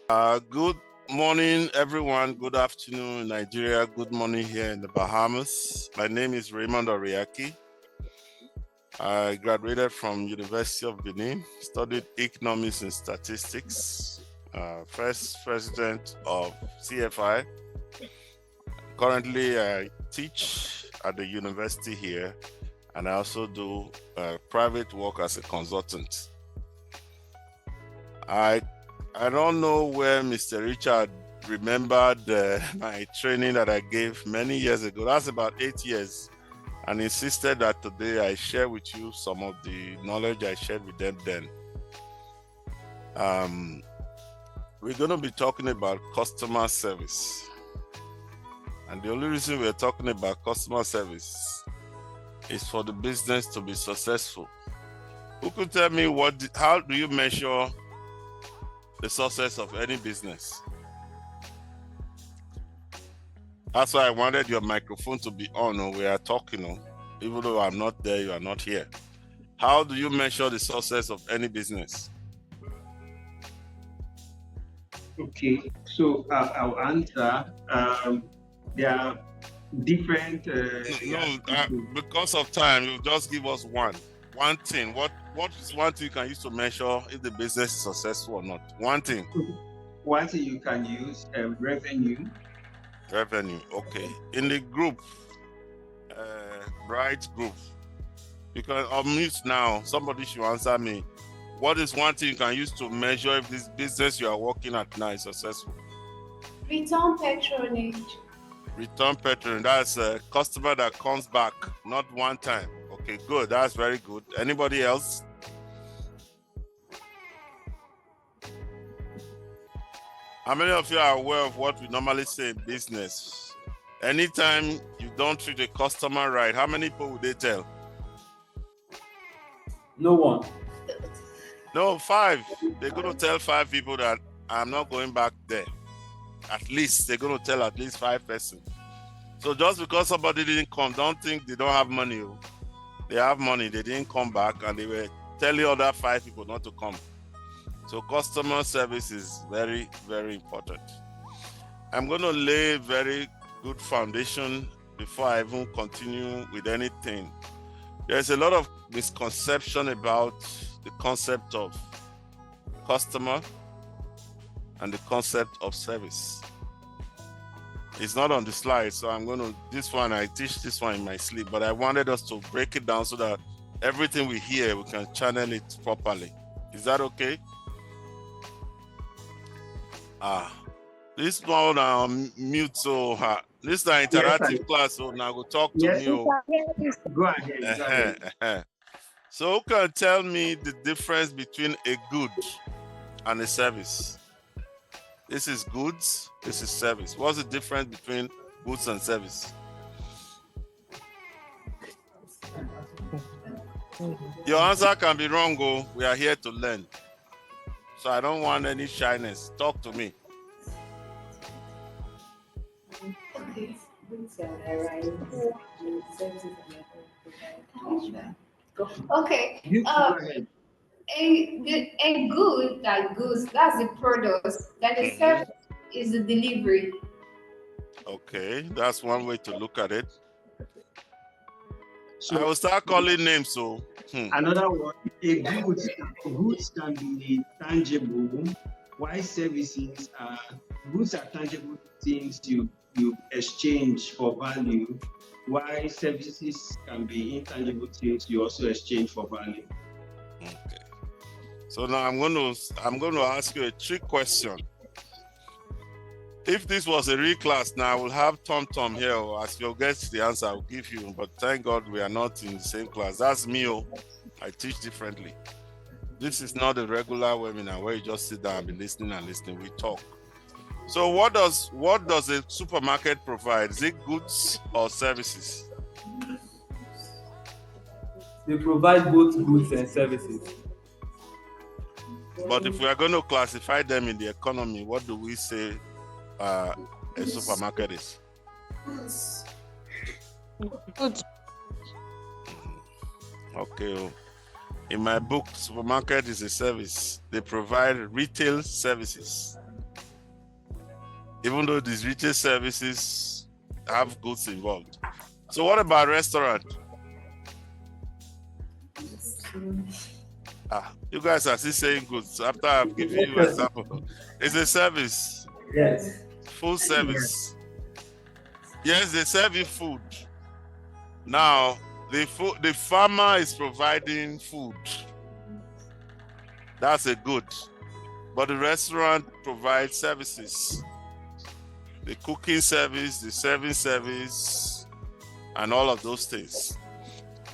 Good morning, everyone. Good afternoon in Nigeria. Good morning here in the Bahamas. My name is Raymond Oraikhi. I graduated from University of Benin, studied economics and statistics, first president of CFI. Currently, I teach at the university here, and I also do private work as a consultant. I don't know where Mr. Richard remembered my training that I gave many years ago. That's about 8 years, and insisted that today I share with you some of the knowledge I shared with them then. We're going to be talking about customer service. And the only reason we're talking about customer service is for the business to be successful. Who could tell me how do you measure the success of any business? That's why I wanted your microphone to be on when we are talking. Even though I'm not there, you are not here. How do you measure the success of any business? Okay, so I'll answer. There are different. Because of time, you just give us one thing. What is one thing you can use to measure if the business is successful or not? One thing. One thing you can use revenue. Revenue, okay. In the group, bright group, because I'm mute now. Somebody should answer me. What is one thing you can use to measure if this business you are working at now is successful? Return patronage. Return patronage. That's a customer that comes back, not one time. Okay, good. That's very good. Anybody else? How many of you are aware of what we normally say in business? Anytime you don't treat a customer right, how many people would they tell? No one. No, 5. They're going to tell 5 people that I'm not going back there. At least they're going to tell at least 5 persons. So just because somebody didn't come, don't think they don't have money. They have money, they didn't come back, and they were telling other 5 people not to come. So customer service is very, very important. I'm going to lay a very good foundation before I even continue with anything. There's a lot of misconception about the concept of customer and the concept of service. It's not on the slide, so I teach this one in my sleep, but I wanted us to break it down so that everything we hear, we can channel it properly. Is that okay? This one on mute, so this is an interactive class, so now go talk to me. Go ahead. So who can tell me the difference between a good and a service? This is goods, this is service. What's the difference between goods and service? Your answer can be wrong, we are here to learn. So I don't want any shyness. Talk to me. Okay. A good like goods, that's the product. Then the service is the delivery. Okay, that's one way to look at it. So I will start calling names. So another one, goods can be tangible, while services are tangible things you exchange for value, while services can be intangible things you also exchange for value. Okay. So now I'm going to ask you a trick question. If this was a real class, now I will have Tom here. As you'll get the answer, I'll give you. But thank God we are not in the same class. That's me. I teach differently. This is not a regular webinar where you just sit down and be listening and listening. We talk. So what does a supermarket provide? Is it goods or services? They provide both goods and services. But if we are going to classify them in the economy, what do we say a supermarket is? Goods. Okay. In my book, supermarket is a service. They provide retail services. even though these retail services have goods involved. So what about restaurant? You guys are still saying goods after I've given you an example. It's a service. Yes. Full service. Yes, they serve you food. Now, the farmer is providing food. That's a good. But the restaurant provides services. The cooking service, the serving service, and all of those things.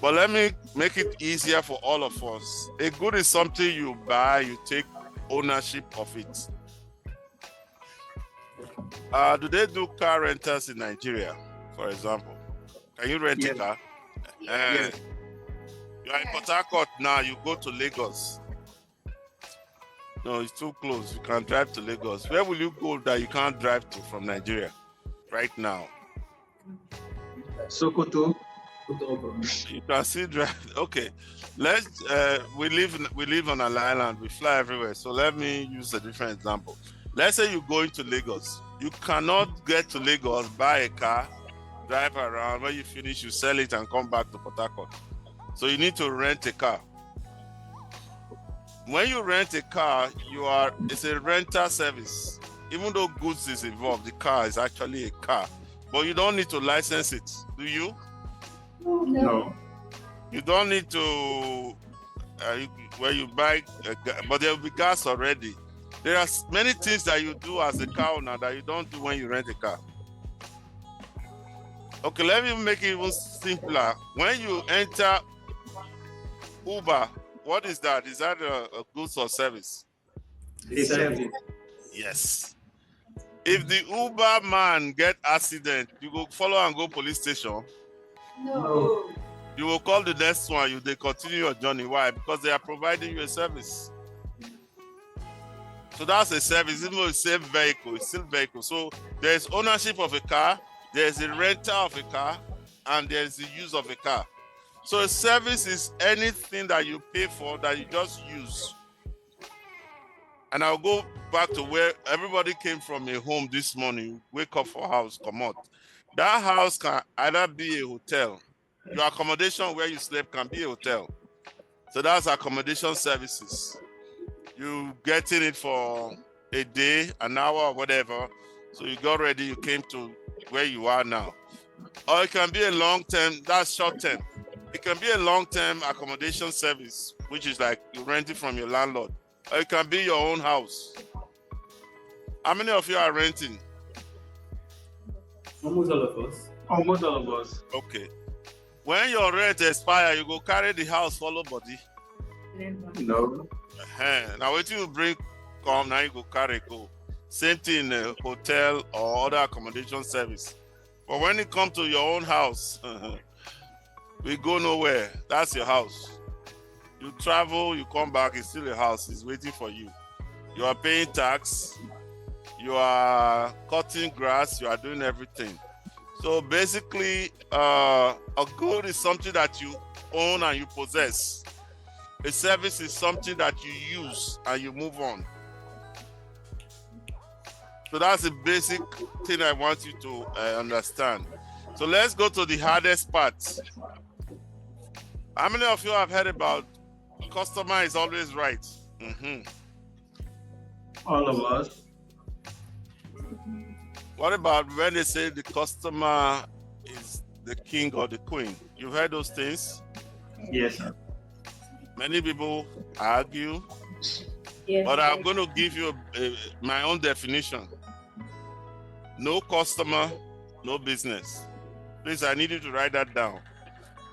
But let me make it easier for all of us. A good is something you buy, you take ownership of it. Do they do car rentals in Nigeria, for example? Can you rent a car? Yes. You are in Port Harcourt now, you go to Lagos. No, it's too close. You can't drive to Lagos. Where will you go that you can't drive to from Nigeria right now? Sokoto. You can still drive. Okay, let's. We live on an island. We fly everywhere. So let me use a different example. Let's say you go into Lagos. You cannot get to Lagos, buy a car, drive around. When you finish, you sell it and come back to Port Harcourt. So you need to rent a car. When you rent a car, it's a rental service. Even though goods is involved, the car is actually a car. But you don't need to license it, do you? No. You don't need to, when you buy, but there will be gas already. There are many things that you do as a car owner that you don't do when you rent a car. Okay, let me make it even simpler. When you enter Uber, what is that? Is that a goods or service? A service. Yes. If the Uber man get accident, you go follow and go police station. No. You will call the next one. They continue your journey. Why? Because they are providing you a service. So that's a service. Even though it's same vehicle, it's still vehicle. So there's ownership of a car, there's a rental of a car, and there's the use of a car. So a service is anything that you pay for that you just use. And I'll go back to where everybody came from a home this morning, wake up for house, come out. That house can either be a hotel. Your accommodation where you sleep can be a hotel. So that's accommodation services. You getting it for a day, an hour, or whatever. So you got ready, you came to where you are now. Or it can be a long-term, that's short-term. It can be a long-term accommodation service, which is like you rent it from your landlord. Or it can be your own house. How many of you are renting? Almost all of us. Almost all of us. Okay. When your rent expire, you go carry the house follow body. No. Now wait till you bring come, now you go carry go. Same thing in a hotel or other accommodation service. But when it comes to your own house, we go nowhere. That's your house. You travel, you come back, it's still a house. It's waiting for you. You are paying tax. You are cutting grass. You are doing everything. So basically, a good is something that you own and you possess. A service is something that you use and you move on. So that's the basic thing I want you to understand. So let's go to the hardest part. How many of you have heard about customer is always right? All of us. What about when they say the customer is the king or the queen? You've heard those things? Yes, sir. Many people argue, Yes. but I'm going to give you my own definition. No customer, no business. Please, I need you to write that down.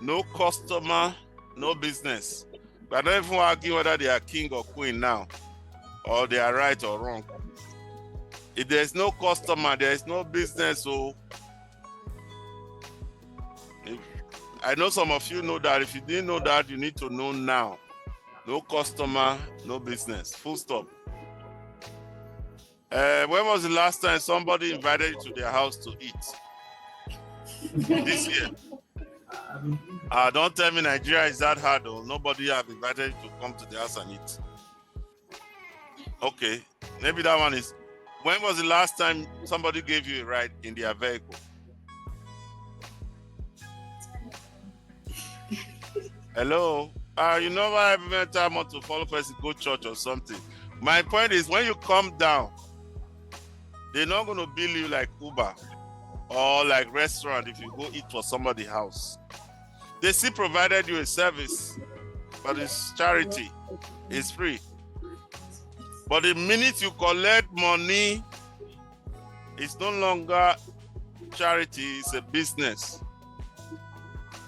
No customer, no business. But I don't even argue whether they are king or queen now, or they are right or wrong. If there's no customer, there is no business. So I know some of you know that. If you didn't know that, you need to know now. No customer, no business. Full stop. When was the last time somebody invited you to their house to eat? This year. Don't tell me Nigeria is that hard, though. Nobody have invited you to come to the house and eat. Okay, maybe that one is. When was the last time somebody gave you a ride in their vehicle? Hello? You know why every time I want to follow person, go church or something. My point is, when you come down, they're not going to bill you like Uber or like restaurant if you go eat for somebody's house. They still provided you a service, but it's charity. It's free. But the minute you collect money, it's no longer charity, it's a business.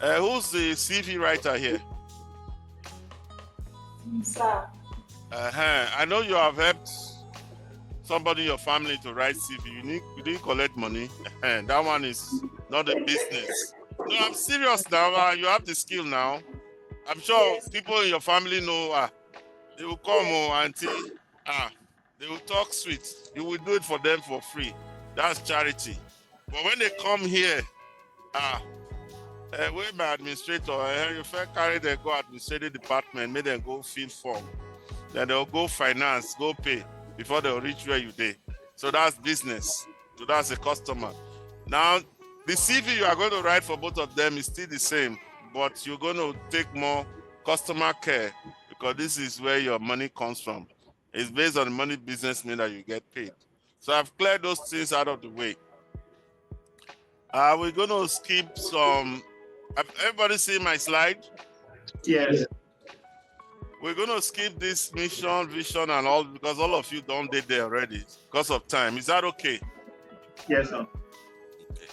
Who's the CV writer here? Sir. I know you have helped somebody in your family to write CV. You didn't collect money. That one is not a business. No, I'm serious now. You have the skill now. I'm sure people in your family know. They will come, auntie. They will talk sweet. You will do it for them for free. That's charity. But when they come here, where my administrator, you first carry them go administrative department, make them go fill form. Then they'll go finance, go pay before they'll reach where you did. So that's business. So that's a customer. Now, the CV you are going to write for both of them is still the same, but you're going to take more customer care because this is where your money comes from. It's based on the money business mean that you get paid. So I've cleared those things out of the way. We're going to skip some. Everybody see my slide? Yes. We're going to skip this mission, vision, and all because all of you don't did there already because of time. Is that okay? Yes, sir. Okay.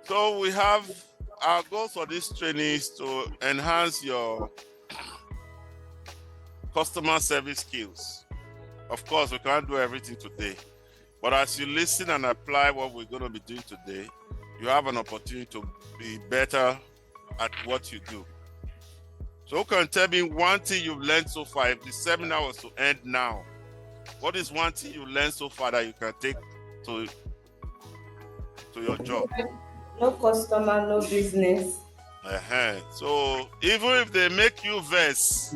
So we have our goals for this training is to enhance your customer service skills. Of course, we can't do everything today, but as you listen and apply what we're going to be doing today, you have an opportunity to be better at what you do. So who can tell me one thing you've learned so far? If the seminar was to end now, what is one thing you learned so far that you can take to your job? No customer, no business. So even if they make you vex,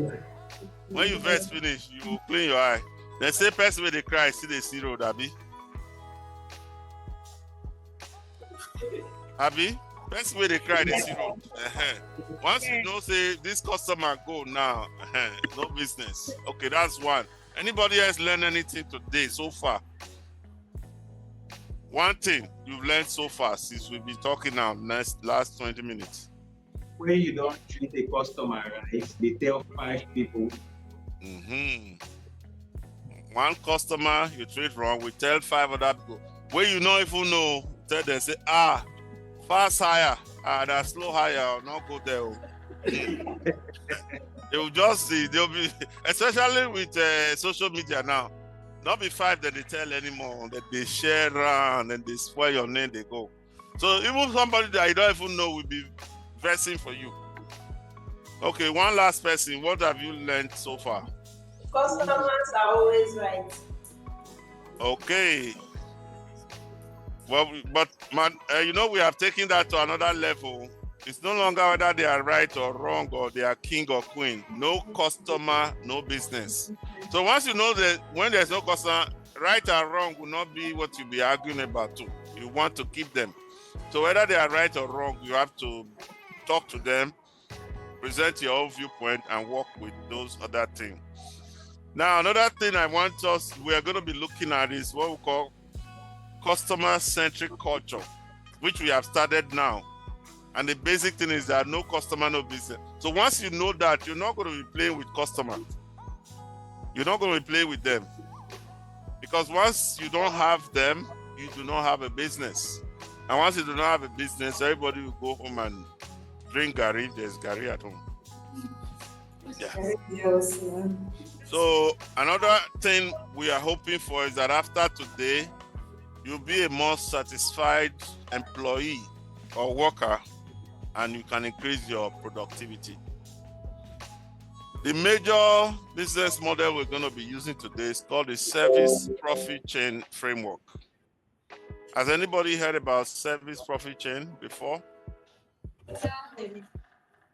when you vex finish, you will clean your eye. They say person when they cry, see the zero, Abby. Abby? Person when they cry, they zero. Once you know, say this customer go now, no business. Okay, that's one. Anybody else learn anything today so far? One thing you've learned so far since we've been talking now, last 20 minutes. When you don't treat a customer right, they tell 5 people. One customer you treat wrong, we tell 5 other people. Where you don't even know, tell them, say, Fasthire, that slow hire, I'll not go there. They will just see, they'll be, especially with social media now, not be 5 that they tell anymore, that they share around and they spoil your name, they go. So even somebody that you don't even know will be versing for you. Okay, one last person, what have you learned so far? Customers are always right. Okay. Well, but man, we have taken that to another level. It's no longer whether they are right or wrong or they are king or queen. No customer, no business. So once you know that when there's no customer, right or wrong will not be what you'll be arguing about too. You want to keep them. So whether they are right or wrong, you have to talk to them, present your own viewpoint, and work with those other things. Now, another thing we are going to be looking at is what we call customer-centric culture, which we have started now. And the basic thing is that no customer, no business. So once you know that, you're not going to be playing with customers. You're not going to be playing with them. Because once you don't have them, you do not have a business. And once you do not have a business, everybody will go home and drink Gary. There's Gary at home. Yeah. So another thing we are hoping for is that after today, you'll be a more satisfied employee or worker, and you can increase your productivity. The major business model we're going to be using today is called the Service Profit Chain Framework. Has anybody heard about Service Profit Chain before?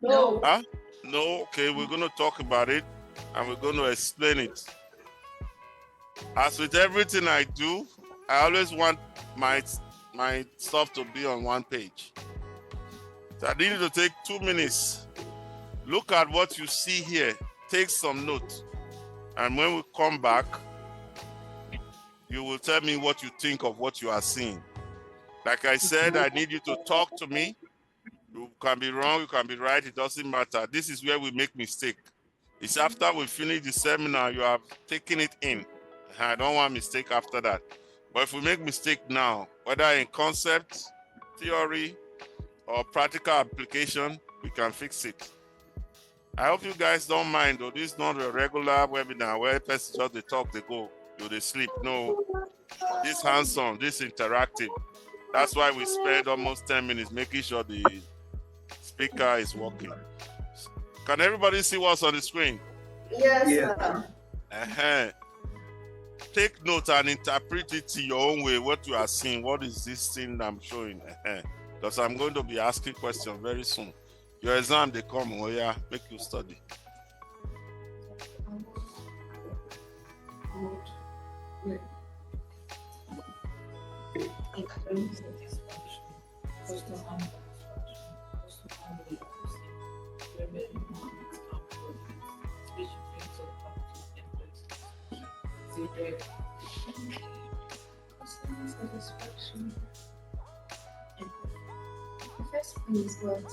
No. Huh? No? Okay, we're going to talk about it and we're going to explain it. As with everything I do, I always want my stuff to be on one page. So I need you to take 2 minutes. Look at what you see here. Take some notes. And when we come back, you will tell me what you think of what you are seeing. Like I said, I need you to talk to me. You can be wrong, you can be right, it doesn't matter. This is where we make mistake. It's after we finish the seminar, you have taken it in. I don't want mistake after that. But if we make mistake now, whether in concept, theory, or practical application, we can fix it. I hope you guys don't mind, though. This is not a regular webinar where person just they talk, they go, they sleep. No, this hands-on, this interactive. That's why we spend almost 10 minutes making sure the speaker is working. Can everybody see what's on the screen? Yes, Yeah. sir. Take note and interpret it in your own way, what you are seeing. What is this thing I'm showing? Because I'm going to be asking questions very soon. Your exam, they come, oh yeah, make you study. Satisfaction. The first one is what?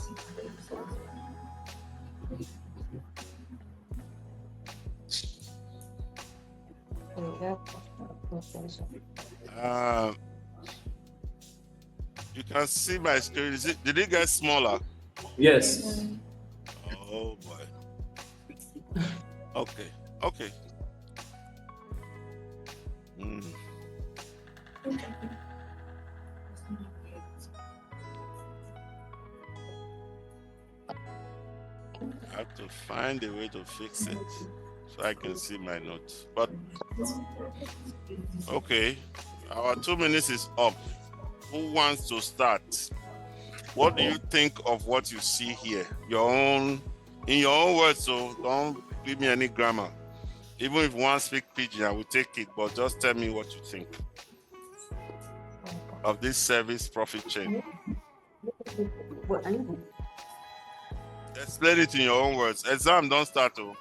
You can see my screen. Did it get smaller? Yes. Oh boy. Okay. I have to find a way to fix it so I can see my notes. But okay, our 2 minutes is up. Who wants to start? What do you think of what you see here? In your own words, so don't give me any grammar. Even if one speak pidgin, I will take it, but just tell me what you think of this service profit chain. Explain it in your own words. Exam, don't start. Can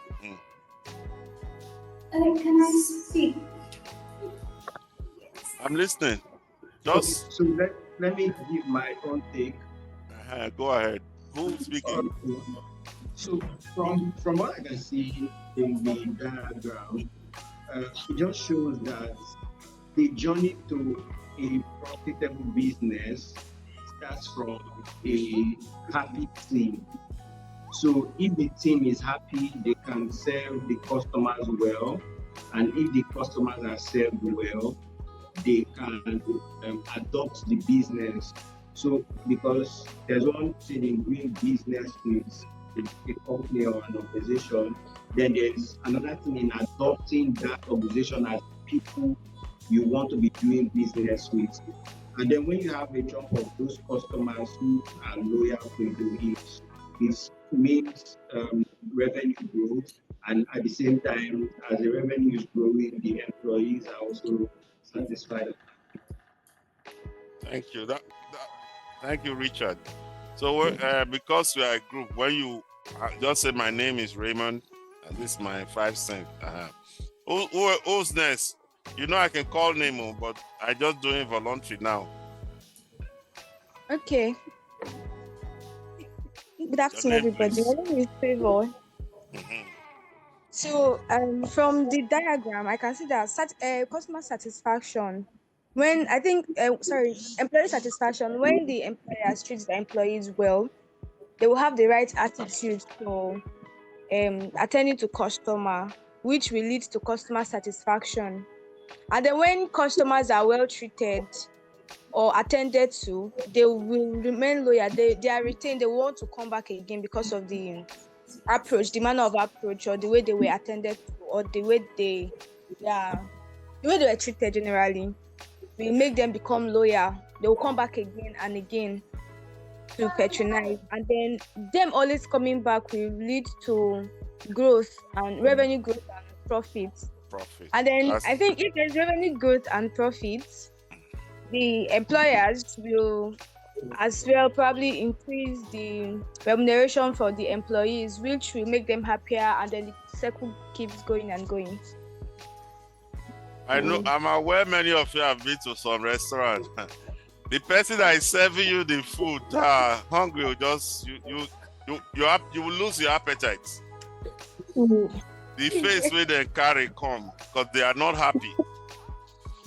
I speak? I'm listening. Just So let me give my own take. Go ahead. Who's speaking? So from what I can see in the diagram, it just shows that the journey to a profitable business starts from a happy team. So if the team is happy, they can serve the customers well, and if the customers are served well, they can adopt the business. So because there's one thing in doing business with a company or an organization, then there's another thing in adopting that organization as people you want to be doing business with. And then when you have a chunk of those customers who are loyal to you, it makes revenue growth, and at the same time, as the revenue is growing, the employees are also satisfied. Thank you. Thank you, Richard. So because we are a group, when you just say my name is Raymond, and this is my 5 cents. Who's next? You know I can call name, but I just doing voluntary now. Okay. Good afternoon, name, everybody. please. My name is Favor. So, from the diagram, I can see that customer satisfaction. When I think, employee satisfaction. When the employers treat the employees well, they will have the right attitude to attending to customer, which will lead to customer satisfaction. And then when customers are well treated or attended to, they will remain loyal. They are retained. They want to come back again because of the approach, the manner of approach, or the way they were attended to, or the way they were treated generally. Will make them become loyal. They will come back again and again to patronize, and then them always coming back will lead to growth and revenue growth and profits. Profit. And then I think if there's revenue growth and profits, the employers will as well probably increase the remuneration for the employees, which will make them happier, and then the circle keeps going and going. I know, I'm aware many of you have been to some restaurant. The person that is serving you the food, hungry, will just you will lose your appetite. The face where they carry come because they are not happy.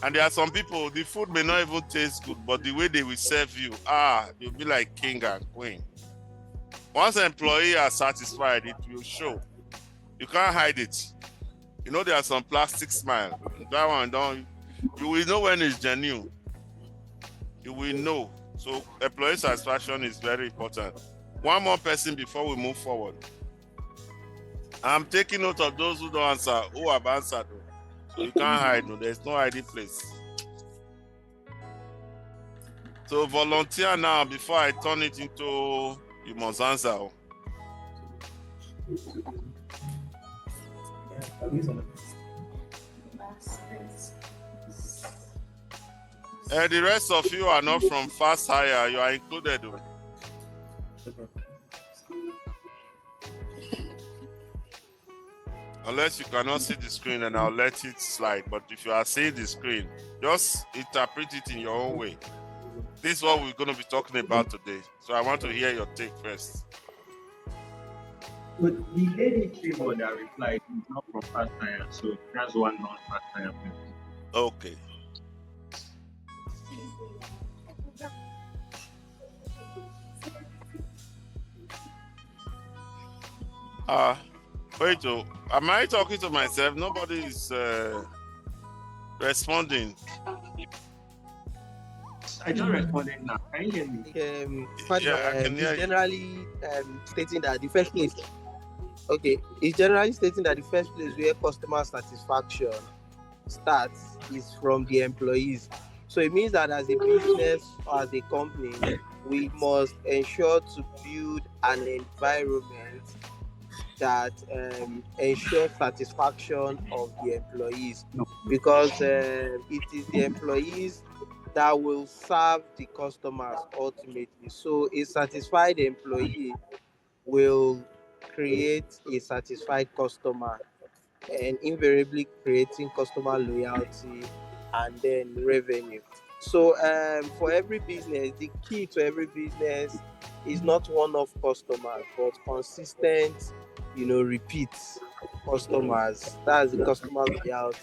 And there are some people, the food may not even taste good, but the way they will serve you, you'll be like king and queen. Once an employee are satisfied, it will show. You can't hide it. You know, there are some plastic smile. That one, you will know when it's genuine. You will know. So employee satisfaction is very important. One more person before we move forward. I'm taking note of those who don't answer, who have answered. So you can't hide. No, there's no hiding place. So volunteer now before I turn it into you must answer. The rest of you are not from Fasthire. You are included. Unless you cannot see the screen, and I'll let it slide. But if you are seeing the screen, just interpret it in your own way. This is what we're going to be talking about today. So I want to hear your take first. But the lady Trevor that replied is not from Fasthire, so that's one non-Fasthire person. Okay. Wait, am I talking to myself? Nobody is responding. I just responded now. Can you hear me? Yeah, I can hear you. Generally stating that the first place. Okay, it's generally stating that the first place where customer satisfaction starts is from the employees. So it means that as a business or as a company, we must ensure to build an environment that ensures satisfaction of the employees, because it is the employees that will serve the customers ultimately. So a satisfied employee will create a satisfied customer, and invariably creating customer loyalty and then revenue. So for every business, the key to every business is not one-off customers, but consistent, repeat customers. That's the customer loyalty,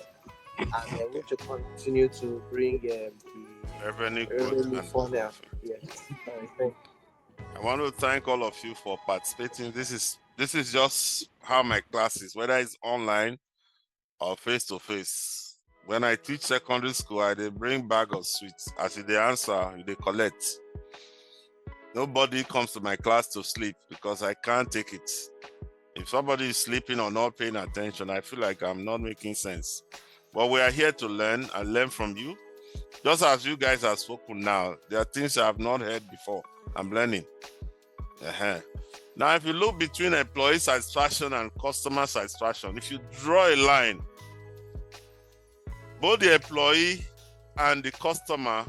and which will continue to bring the Revenue growth funnel. Yes. I want to thank all of you for participating. This is just how my class is, whether it's online or face-to-face. When I teach secondary school, I they bring bag of sweets. As they answer, they collect. Nobody comes to my class to sleep because I can't take it. If somebody is sleeping or not paying attention, I feel like I'm not making sense. But we are here to learn and learn from you. Just as you guys have spoken now, there are things I have not heard before. I'm learning. Now, if you look between employee satisfaction and customer satisfaction, if you draw a line, both the employee and the customer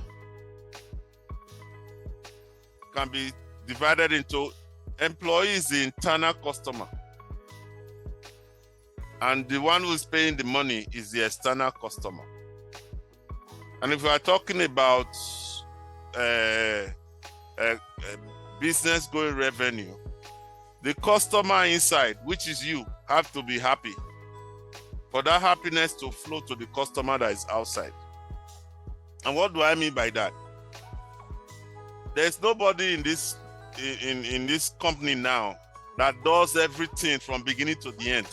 can be divided into employee is the internal customer, and the one who is paying the money is the external customer. And if we are talking about business going revenue, the customer inside, which is you, have to be happy for that happiness to flow to the customer that is outside. And what do I mean by that? There's nobody in this company now that does everything from beginning to the end.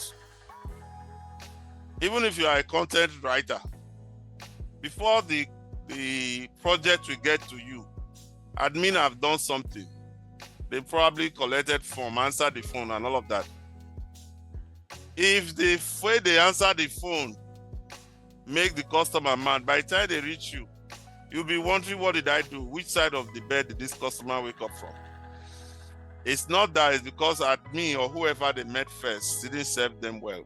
Even if you are a content writer, before the project will get to you, admin have done something. They probably collected form, answered the phone, and all of that. If the way they answer the phone make the customer mad, by the time they reach you, you'll be wondering, what did I do? Which side of the bed did this customer wake up from? It's not that, it's because admin or whoever they met first didn't serve them well.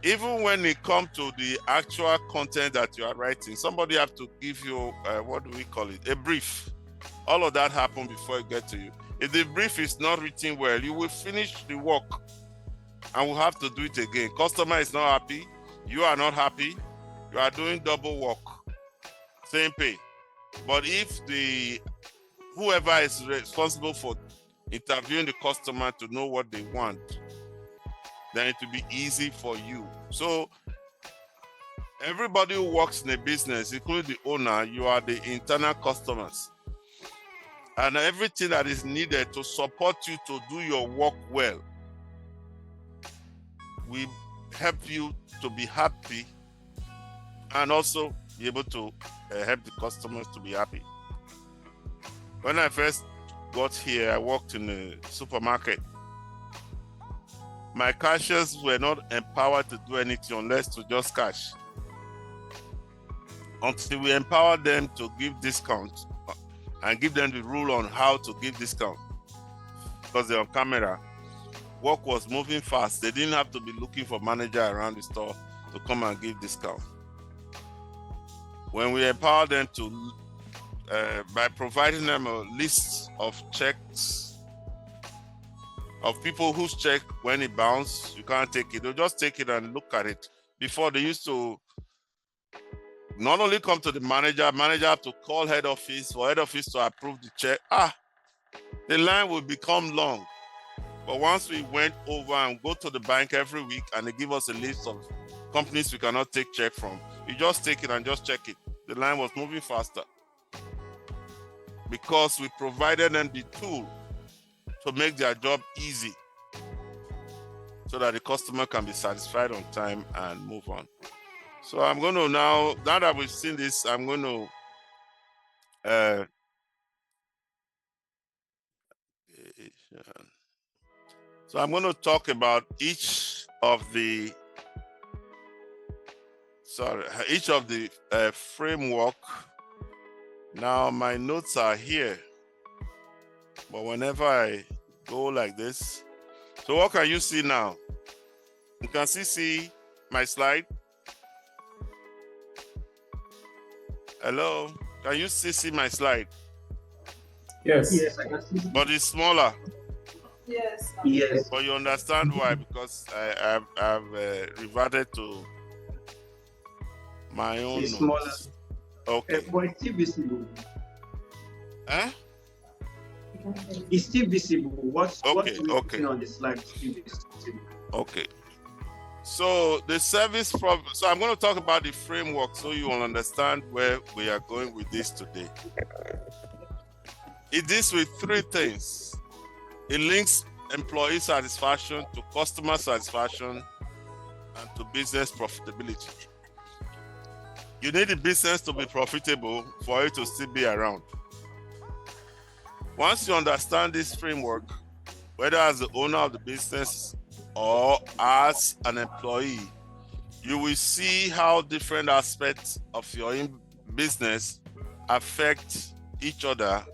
even when it comes to the actual content that you are writing, somebody have to give you, what do we call it? A brief. All of that happen before it get to you. If the brief is not written well, you will finish the work and will have to do it again. Customer is not happy. You are not happy. You are doing double work. Same pay. But if whoever is responsible for interviewing the customer to know what they want, then it will be easy for you. So everybody who works in a business, including the owner, you are the internal customers. And everything that is needed to support you to do your work well, we help you to be happy and also be able to help the customers to be happy. When I first got here, I worked in a supermarket. My cashiers were not empowered to do anything unless to just cash. Until we empowered them to give discounts and give them the rule on how to give discount, because they're on camera, work was moving fast. They didn't have to be looking for manager around the store to come and give discount. When we empowered them to, by providing them a list of checks of people whose check, when it bounces, you can't take it. They'll just take it and look at it. Before, they used to not only come to the manager have to call head office for head office to approve the check. The line will become long. But once we went over and go to the bank every week and they give us a list of companies we cannot take check from, you just take it and just check it. The line was moving faster because we provided them the tool to make their job easy so that the customer can be satisfied on time and move on. So I'm going to now that we've seen this, I'm going to so I'm going to talk about each of the framework. Now my notes are here, but whenever I go like this, so what can you see now? You can see my slide. Hello, can you see my slide? Yes. Yes, I can see. But it's smaller. Yes. Yes. But you understand why? Because I've reverted to my own It's notes. smaller. Okay. But it's still visible. Huh? It's still visible. What Okay, we're okay. putting on the slide is still visible. Okay. So the service so I'm going to talk about the framework so you will understand where we are going with this today. It deals with three things. It links employee satisfaction to customer satisfaction and to business profitability. You need the business to be profitable for it to still be around. Once you understand this framework, whether as the owner of the business or as an employee, you will see how different aspects of your business affect each other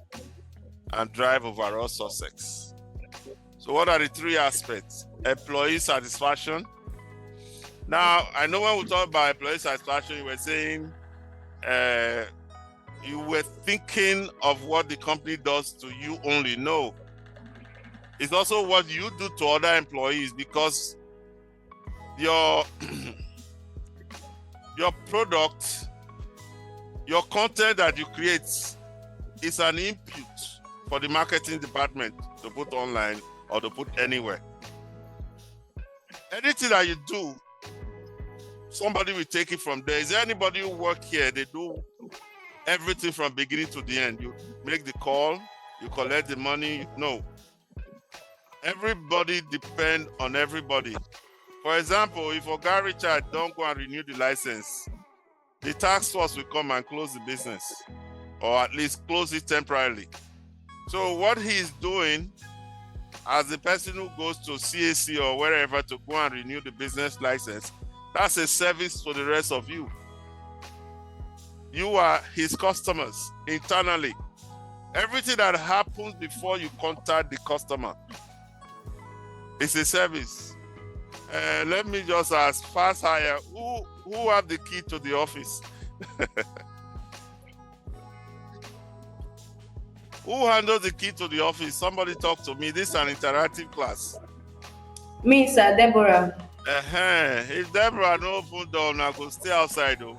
and drive overall success. So what are the three aspects? Employee satisfaction. Now, I know when we talk about employee satisfaction, you were saying you were thinking of what the company does to you only. No. It's also what you do to other employees, because your product, your content that you create is an input for the marketing department to put online or to put anywhere. Anything that you do, somebody will take it from there. Is there anybody who work here? They do everything from beginning to the end. You make the call, you collect the money. No. Everybody depend on everybody. For example, if Oga Richard don't go and renew the license, the tax force will come and close the business, or at least close it temporarily. So what he is doing as the person who goes to CAC or wherever to go and renew the business license, that's a service for the rest of you. You are his customers internally. Everything that happens before you contact the customer is a service. Let me just ask, Fasthire, who have the key to the office? Who handles the key to the office? Somebody talk to me. This is an interactive class. Me, sir, Deborah. If Deborah no open door, now go stay outside though.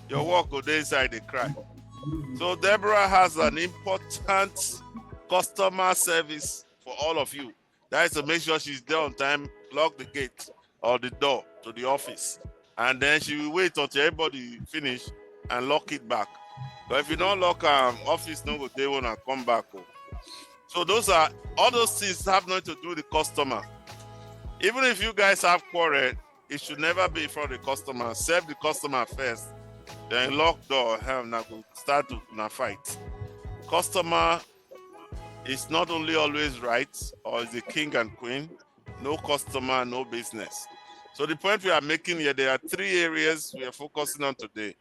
Your work go dey inside, they cry. So Deborah has an important customer service for all of you. That is to make sure she's there on time, lock the gate or the door to the office. And then she will wait until everybody finish and lock it back. But if you don't lock office, no go they wanna come back. Oh. So all those things have nothing to do with the customer. Even if you guys have quarrel, it should never be for the customer. Serve the customer first, then lock door. Now go start to fight. Customer is not only always right or is the king and queen. No customer, no business. So the point we are making here, there are 3 areas we are focusing on today.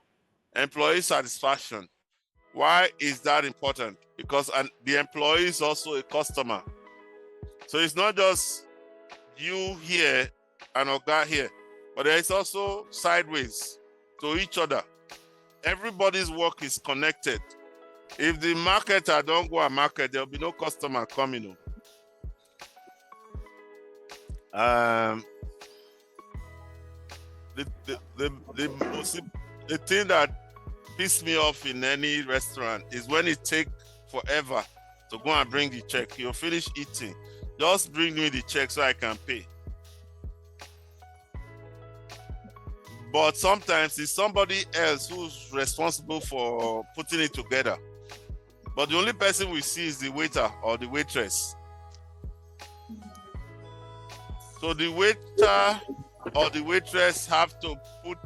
Employee satisfaction. Why is that important? Because the employee is also a customer. So it's not just you here and Oga here, but there is also sideways to each other. Everybody's work is connected. If the marketer don't go and market, there'll be no customer coming. The thing that pisses me off in any restaurant is when it takes forever to go and bring the check. You'll finish eating. Just bring me the check so I can pay. But sometimes it's somebody else who's responsible for putting it together. But the only person we see is the waiter or the waitress. So the waiter or the waitress have to put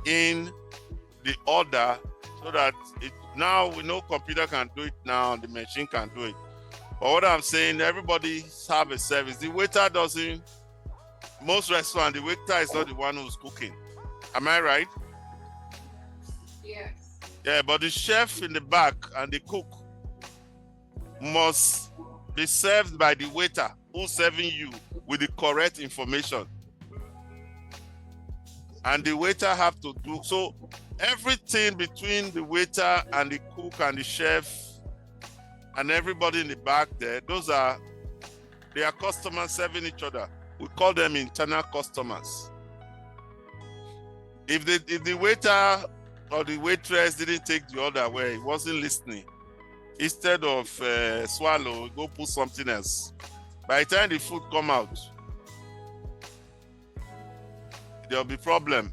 in the order so that now we know computer can do it now, the machine can do it. But what I'm saying, everybody have a service. The waiter doesn't, most restaurants, the waiter is not the one who's cooking. Am I right? Yes. Yeah, but the chef in the back and the cook must be served by the waiter who's serving you with the correct information. And the waiter have to do, so everything between the waiter and the cook and the chef and everybody in the back there, they are customers serving each other. We call them internal customers. If the waiter or the waitress didn't take the order where he wasn't listening, instead of swallow, go put something else. By the time the food come out, there'll be problem.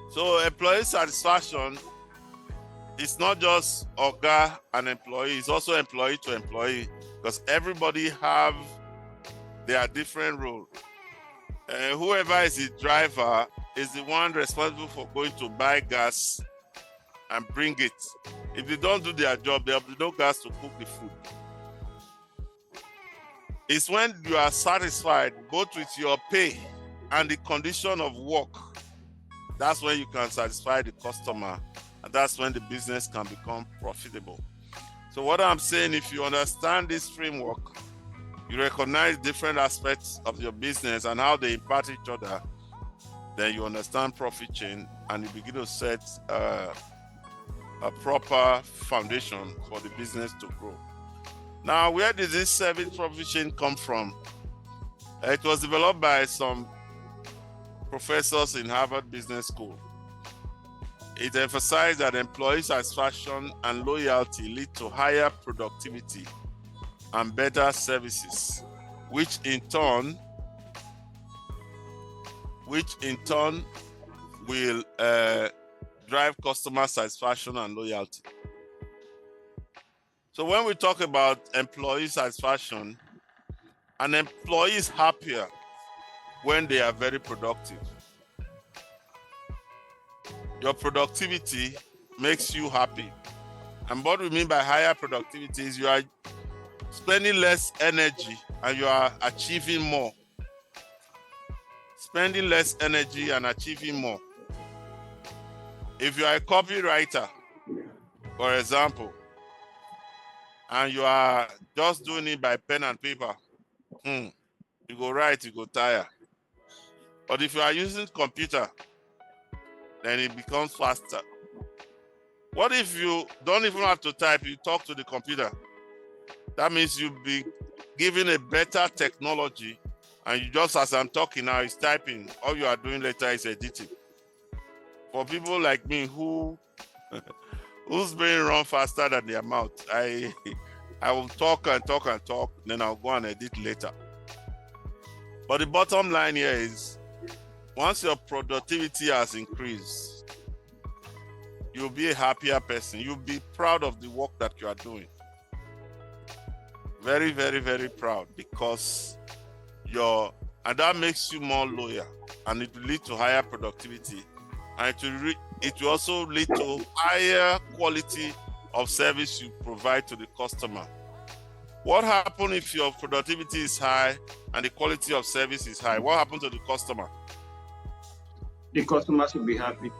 So employee satisfaction is not just Oga and employee, it's also employee to employee, because everybody have their different role. Whoever is the driver is the one responsible for going to buy gas and bring it. If they don't do their job, there'll be no gas to cook the food. It's when you are satisfied both with your pay and the condition of work, that's when you can satisfy the customer, and that's when the business can become profitable. So what I'm saying, if you understand this framework, you recognize different aspects of your business and how they impact each other, then you understand profit chain and you begin to set a proper foundation for the business to grow. Now, where did this service profit chain come from? It was developed by some professors in Harvard Business School. It emphasized that employee satisfaction and loyalty lead to higher productivity and better services, which in turn will drive customer satisfaction and loyalty. So when we talk about employee satisfaction, an employee is happier when they are very productive. Your productivity makes you happy. And what we mean by higher productivity is you are spending less energy and you are achieving more. Spending less energy and achieving more. If you are a copywriter, for example, and you are just doing it by pen and paper, you You go write, you go tire. But if you are using computer, then it becomes faster. What if you don't even have to type, you talk to the computer? That means you'll be given a better technology, and you just, as I'm talking now, is typing. All you are doing later is editing. For people like me whose brain run faster than their mouth, I will talk and talk and talk, then I'll go and edit later. But the bottom line here is, once your productivity has increased, you'll be a happier person. You'll be proud of the work that you are doing. Very, very, very proud, because and that makes you more loyal, and it will lead to higher productivity, and it will also lead to higher quality of service you provide to the customer. What happens if your productivity is high and the quality of service is high? What happens to the customer? The customers will be happy.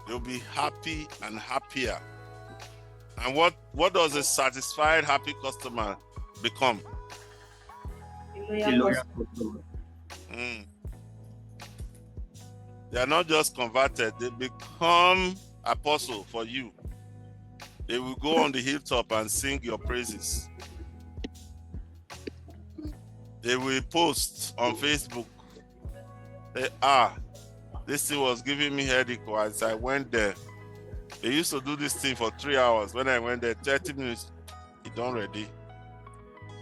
They'll be happy and happier. And what does a satisfied, happy customer become? A loyal customer. They are not just converted, they become apostle for you. They will go on the hilltop and sing your praises. They will post on Facebook. This thing was giving me headache as I went there. They used to do this thing for 3 hours. When I went there, 30 minutes, it's done ready.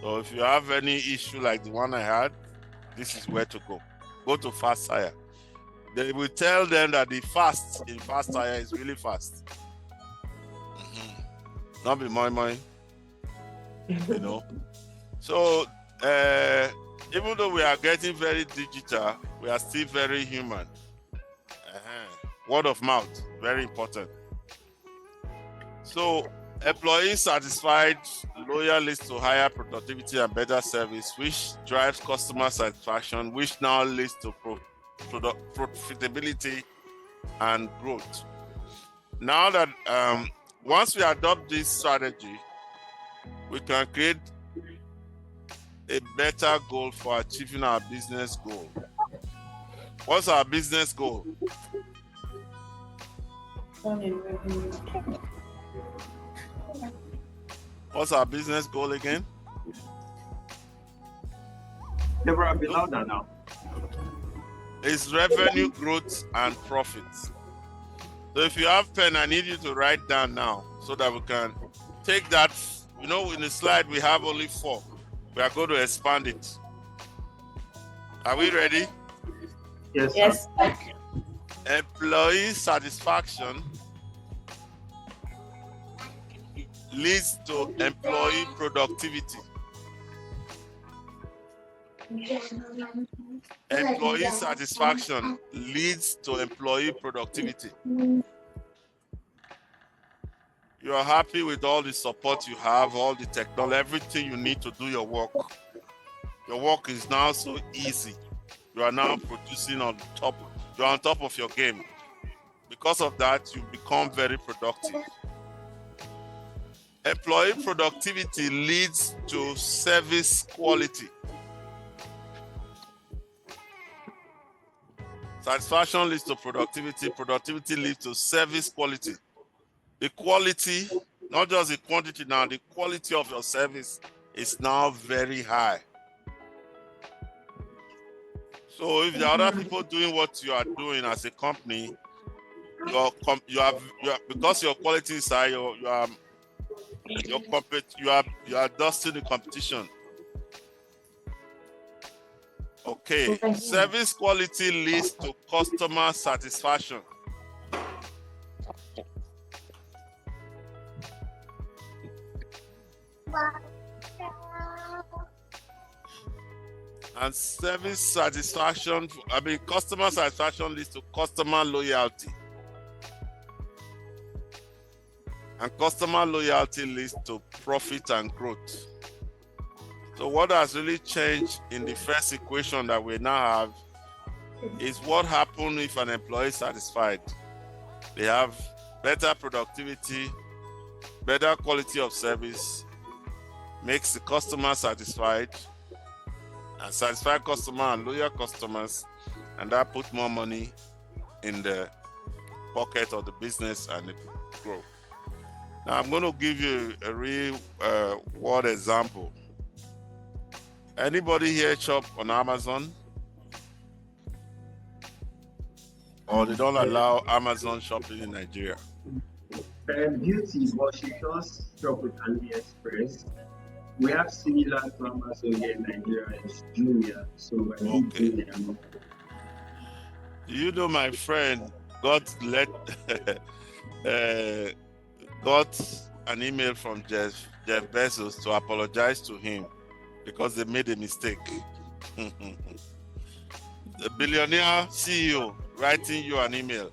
So if you have any issue like the one I had, this is where to go. Go to Fasthire. They will tell them that the fast in Fasthire is really fast. Not be my, you know. So even though we are getting very digital, we are still very human. Word of mouth, very important. So employees satisfied, loyal leads to higher productivity and better service, which drives customer satisfaction, which now leads to profitability and growth. Now that once we adopt this strategy, we can create a better goal for achieving our business goal. What's our business goal? What's our business goal again? Deborah, be louder now. It's revenue growth and profits. So if you have pen, I need you to write down now so that we can take that. You know, in the slide we have only 4. We are going to expand it. Are we ready? Yes. Yes. Employee satisfaction leads to employee productivity. Employee satisfaction leads to employee productivity. You are happy with all the support you have, all the technology, everything you need to do your work. Your work is now so easy. You are now producing on top. You are on top of your game. Because of that, you become very productive. Employee productivity leads to service quality. Satisfaction leads to productivity. Productivity leads to service quality. The quality, not just the quantity now, the quality of your service is now very high. So if there are other people doing what you are doing as a company, because your quality is high, you are dusting the competition. Okay, service quality leads to customer satisfaction. And service satisfaction, customer satisfaction leads to customer loyalty. And customer loyalty leads to profit and growth. So what has really changed in the first equation that we now have is what happens if an employee is satisfied. They have better productivity, better quality of service, makes the customer satisfied, and satisfy customer and loyal customers, and that put more money in the pocket of the business and it grow. Now I'm going to give you a real world example. Anybody here shop on Amazon? Or they don't allow Amazon shopping in Nigeria? Beauty, but she does shop with AliExpress. We have similar to Amazon here in Nigeria, it's Jumia. So Okay. You know, my friend got an email from Jeff Bezos to apologize to him because they made a mistake. The billionaire CEO writing you an email.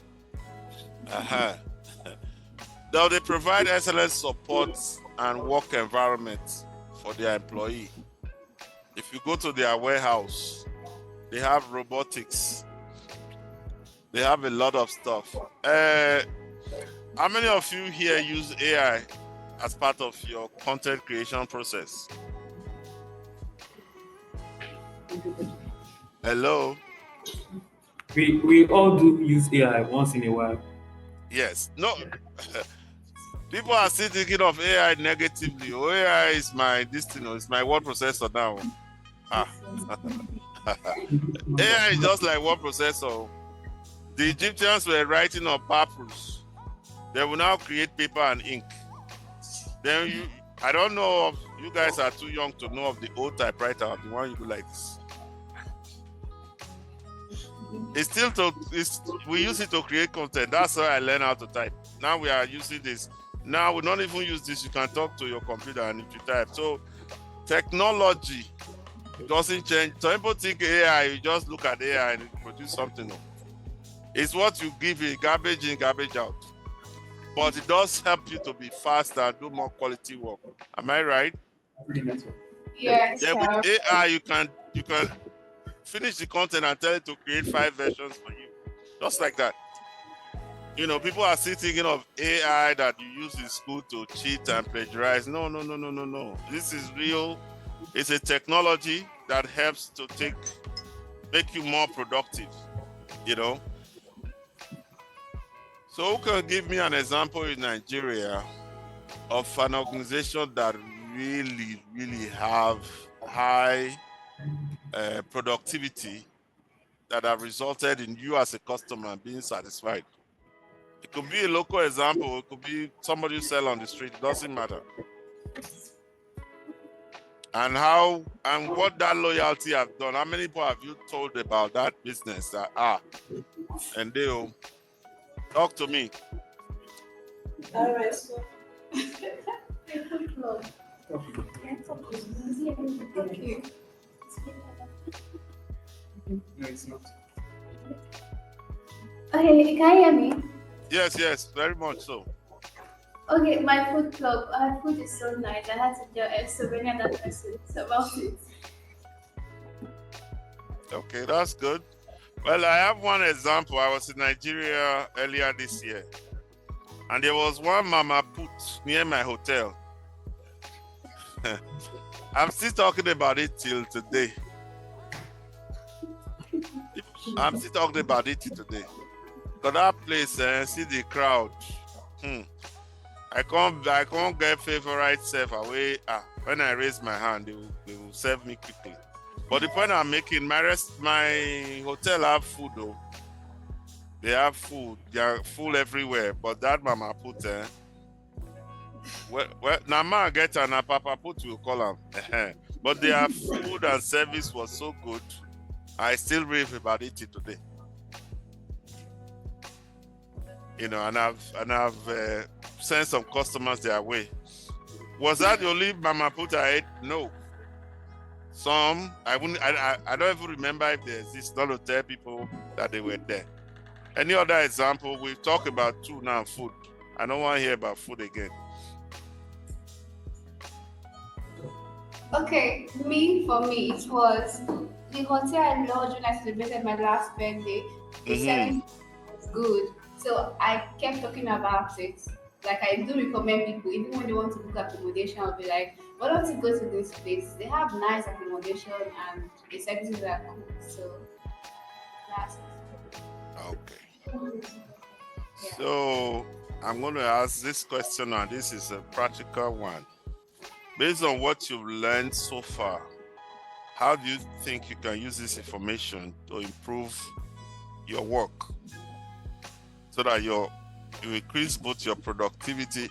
Now they provide excellent support and work environment for their employee. If you go to their warehouse, they have robotics. They have a lot of stuff. How many of you here use AI as part of your content creation process? Hello? We all do use AI once in a while. Yes. No. People are still thinking of AI negatively. Oh, AI is my destiny. It's my word processor now. AI is just like word processor. The Egyptians were writing on papyrus. They will now create paper and ink. Then I don't know if you guys are too young to know of the old typewriter, the one you do like this. We use it to create content. That's how I learned how to type. Now we are using this. Now we don't even use this. You can talk to your computer and if you type. So technology doesn't change. Some people think AI, you just look at AI and it produce something. It's what you give it, garbage in, garbage out. But it does help you to be faster and do more quality work. Am I right? Yes. Yeah, with AI, you can finish the content and tell it to create 5 versions for you. Just like that. You know, people are still thinking of AI that you use in school to cheat and plagiarize. No. This is real. It's a technology that helps to make you more productive, you know. So who can give me an example in Nigeria of an organization that really, really have high productivity that have resulted in you as a customer being satisfied? It could be a local example. It could be somebody you sell on the street. It doesn't matter. And what that loyalty have done. How many people have you told about that business that and they'll talk to me? All right. Okay. No, it's not. Okay, can you hear me? Yes, very much so. Okay, my food club. Our food is so nice. I had to do a souvenir that person about it. Okay, that's good. Well, I have one example. I was in Nigeria earlier this year, and there was one mama put near my hotel. I'm still talking about it till today. Because that place, see the crowd. I can't get favorite self away. When I raise my hand, they will serve me quickly. But the point I'm making, my hotel have food though. They have food. They are full everywhere. But that mama put now ma get and papa put will call them. But their food and service was so good. I still rave about it today. You know, and I've sent some customers their way. Was that the only mama put I ate? No. Some I don't even remember if they exist. Not to tell people that they were there. Any other example? We've talked about 2 now. Food. I don't want to hear about food again. Okay, for me, it was the hotel I lodged when I celebrated my last birthday. The service was good, so I kept talking about it. Like I do recommend people, even when they want to book accommodation, I'll be like, why don't you go to this place? They have nice accommodation and the services are cool. So that's it. Okay. Yeah. So I'm going to ask this question, and this is a practical one. Based on what you've learned so far, how do you think you can use this information to improve your work so that you increase both your productivity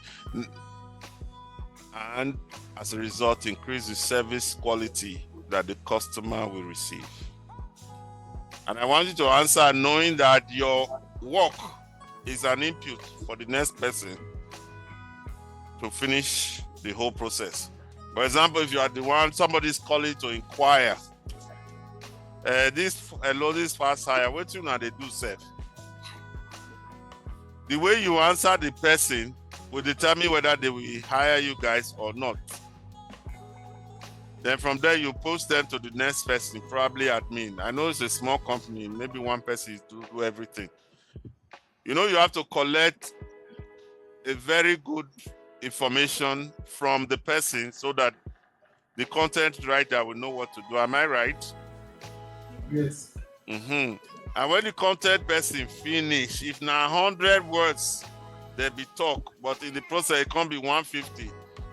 and as a result increase the service quality that the customer will receive? And I want you to answer knowing that your work is an input for the next person to finish the whole process. For example, if you are the one, somebody's calling to inquire, this Fasthire, what you know they do, self. The way you answer the person will determine whether they will hire you guys or not. Then from there, you post them to the next person, probably admin. I know it's a small company, maybe one person is to do everything. You know, you have to collect a very good information from the person so that the content writer will know what to do. Am I right? Yes. Mm-hmm. And when the content person finish, if now 100 words, they be talk, but in the process, it can't be 150.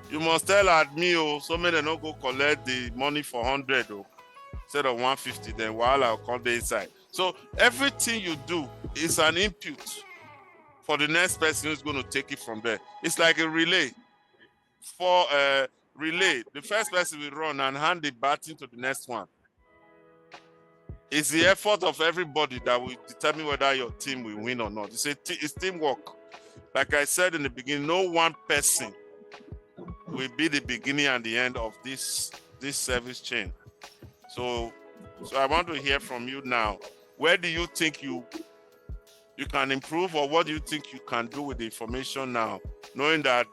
You must tell admin, so many don't go collect the money for 100 instead of 150, then while I'll come the inside. So everything you do is an input for the next person who's going to take it from there. It's like a relay. For a relay, the first person will run and hand the baton to the next one. It's the effort of everybody that will determine whether your team will win or not. It's teamwork. Like I said in the beginning, no one person will be the beginning and the end of this service chain. So I want to hear from you now. Where do you think you can improve, or what do you think you can do with the information now, knowing that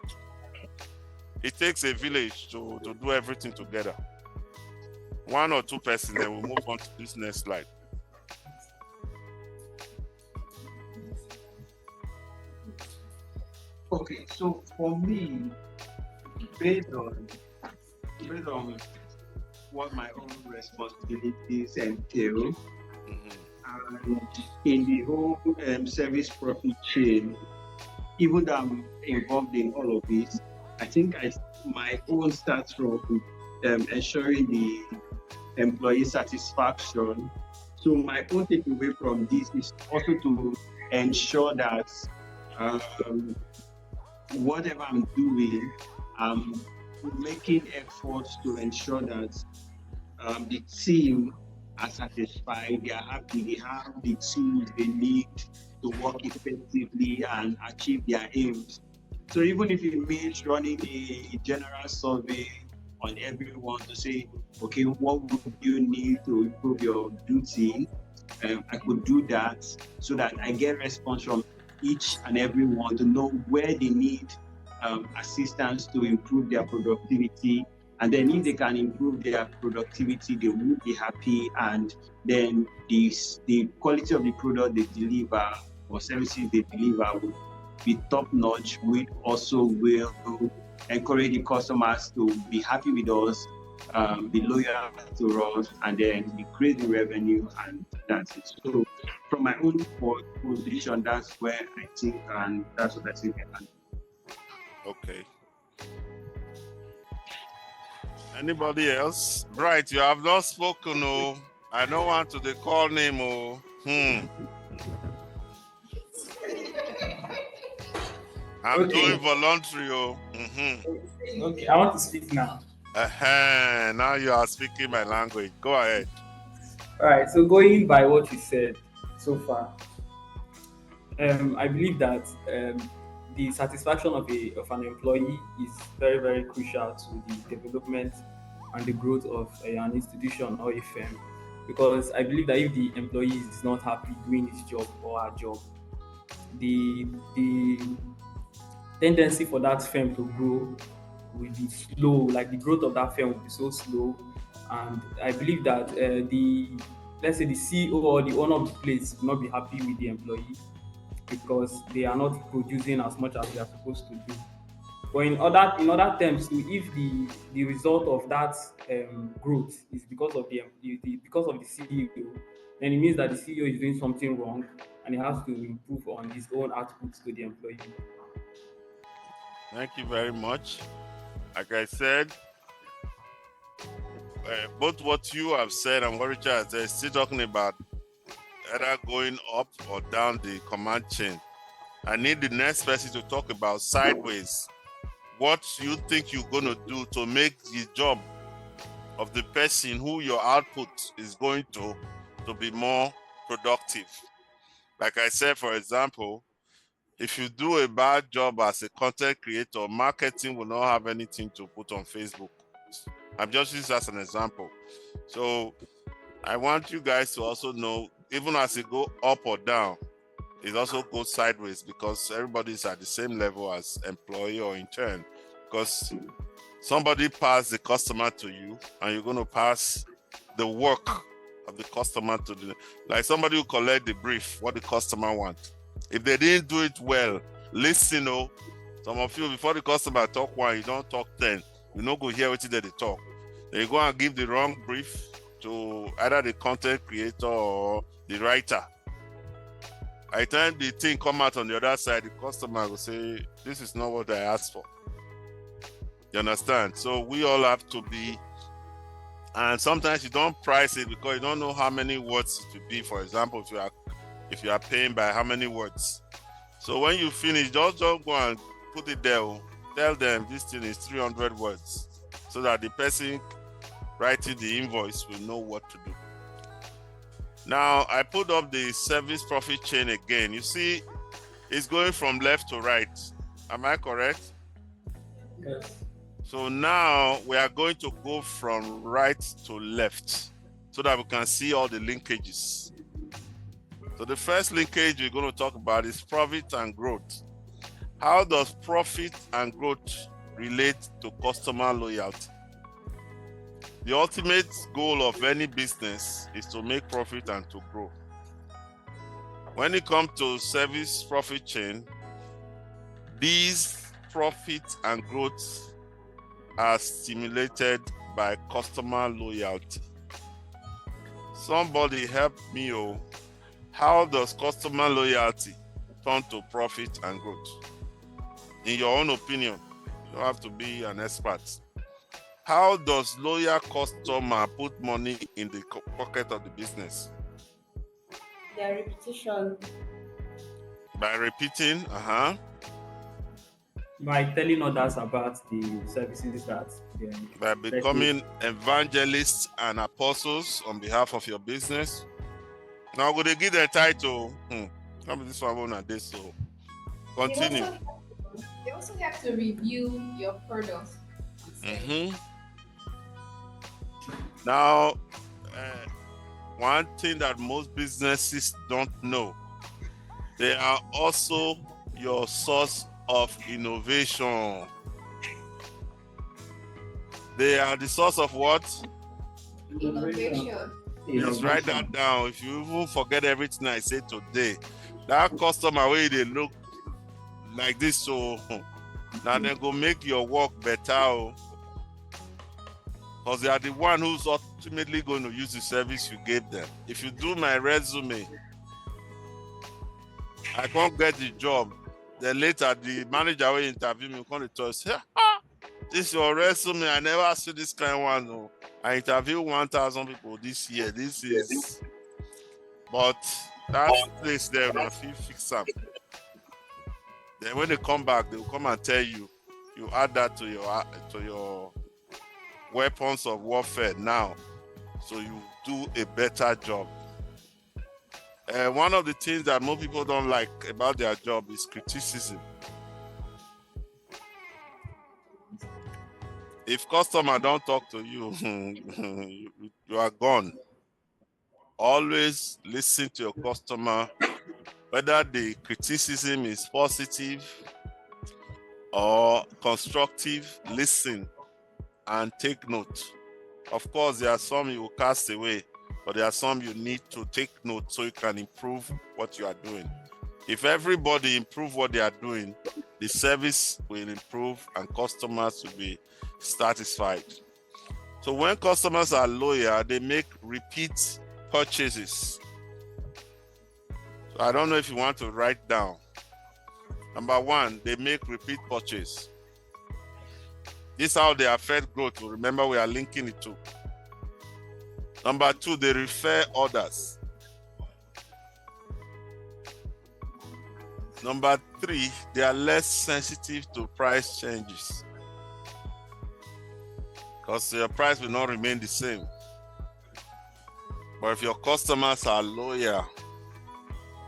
it takes a village to do everything together? One or two persons, then we'll move on to this next slide. Okay, so for me, based on what my own responsibilities entail, and in the whole service profit chain, even though I'm involved in all of this, I think my own starts from ensuring the employee satisfaction. So my own takeaway from this is also to ensure that whatever I'm doing, I'm making efforts to ensure that the team are satisfied, they are happy, they have the tools they need to work effectively and achieve their aims. So even if it means running a general survey on everyone to say, okay, what would you need to improve your duty? I could do that so that I get response from each and every one to know where they need assistance to improve their productivity. And then if they can improve their productivity, they will be happy. And then the quality of the product they deliver or services they deliver will be top notch, which also will encourage the customers to be happy with us, be loyal to us, and then increase the revenue, and that's it. So from my own position, that's where I think, and that's what I think I can. Okay. Anybody else? Bright, you have not spoken, oh. I don't want to call name, oh. I'm doing voluntary, oh. Okay, I want to speak now. Now you are speaking my language. Go ahead. All right, so going by what you said so far, I believe that the satisfaction of an employee is very, very crucial to the development and the growth of an institution or a firm. Because I believe that if the employee is not happy doing his job or her job, the tendency for that firm to grow will be slow. Like the growth of that firm will be so slow. And I believe that let's say the CEO or the owner of the place will not be happy with the employee. because they are not producing as much as they are supposed to do. But in other terms, if the result of that growth is because of because of the CEO, then it means that the CEO is doing something wrong and he has to improve on his own output to the employee. Thank you very much. Like I said, both what you have said and what Richard has said, still talking about either going up or down the command chain. I need the next person to talk about sideways. What you think you're going to do to make the job of the person who your output is going to be more productive. Like I said, for example, if you do a bad job as a content creator, marketing will not have anything to put on Facebook. I'm just using this as an example. So I want you guys to also know, even as it go up or down, it also goes sideways because everybody's at the same level as employee or intern. Because somebody passed the customer to you and you're going to pass the work of the customer to the, like somebody who collect the brief, what the customer wants. If they didn't do it well, listen, some of you, before the customer talk one, you don't talk 10. You no go hear what they talk. They go and give the wrong brief to either the content creator or the writer. By the time the thing come out on the other side, the customer will say, this is not what I asked for. You understand? So we all have to be, and sometimes you don't price it because you don't know how many words it will be. For example, if you are paying by how many words. So when you finish, just don't go and put it there. Tell them this thing is 300 words so that the person writing the invoice will know what to do. Now, I put up the service profit chain again. You see, it's going from left to right. Am I correct? Yes. So now we are going to go from right to left so that we can see all the linkages. So the first linkage we're going to talk about is profit and growth. How does profit and growth relate to customer loyalty? The ultimate goal of any business is to make profit and to grow. When it comes to service profit chain, these profit and growth are stimulated by customer loyalty. Somebody help me, how does customer loyalty turn to profit and growth? In your own opinion, you don't have to be an expert. How does loyal customer put money in the pocket of the business? Their repetition. By repeating, By telling others about the services that by becoming evangelists and apostles on behalf of your business. Now I'm going to give the title. Come this one on this, so continue. They also have to review your product. Now, one thing that most businesses don't know, they are also your source of innovation. They are the source of what? Innovation. Just write that down. If you even forget everything I said today, that customer way they look like this, so now they go make your work better, because they are the one who's ultimately going to use the service you gave them. If you do my resume, I can't get the job. Then later the manager will interview me, come to tell us, this is your resume. I never see this kind of one. No. I interviewed 1,000 people this year. This is, but that place there, if you fix them. Then when they come back, they will come and tell you, you add that to your weapons of warfare now, so you do a better job. One of the things that most people don't like about their job is criticism. If customer don't talk to you, you are gone. Always listen to your customer, whether the criticism is positive or constructive. Listen and take note. Of course, there are some you will cast away, but there are some you need to take note so you can improve what you are doing. If everybody improve what they are doing, the service will improve and customers will be satisfied. So when customers are loyal, they make repeat purchases. So I don't know if you want to write down. Number one, they make repeat purchase. This is how they affect growth. Remember, we are linking it to. Number two, they refer others. Number three, they are less sensitive to price changes because your price will not remain the same. But if your customers are loyal,